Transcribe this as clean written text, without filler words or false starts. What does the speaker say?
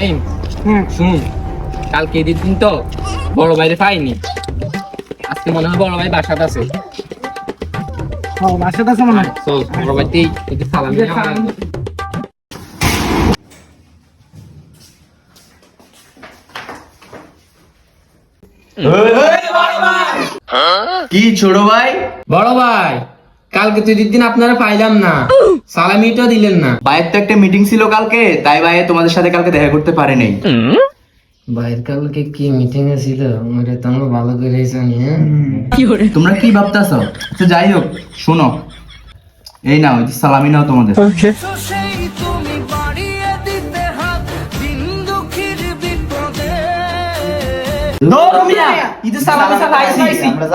ফাহিম শুন, কালকে ঈদের দিন তো বড় ভাইরে পাইনি, আজকে মনে হয় বড় ভাই বাসাতে আছে। বাসাতে আছে মনে হয়। চল বড় ভাইতেই একটু সালাম দিয়ে কি ছোট ভাই? বড় ভাই কালকে তো ঈদের দিন আপনারা পাইলাম না, সালামিটাও দিলেন না। ভাইয়ের তো একটা মিটিং ছিল কালকে, তাই ভাই তোমাদের সাথে কালকে দেখা করতে পারে নাই। ভাইয়ের কালকে কি মিটিং ছিল ওটা তো আমরা ভালো করে জানি। হ্যাঁ তোমরা কি ভাবতেছো? আচ্ছা যাই হোক, শোনো, এই নাও সালামি নাও তোমাদের। ঈদের সালামি সাথে আইছি আমরা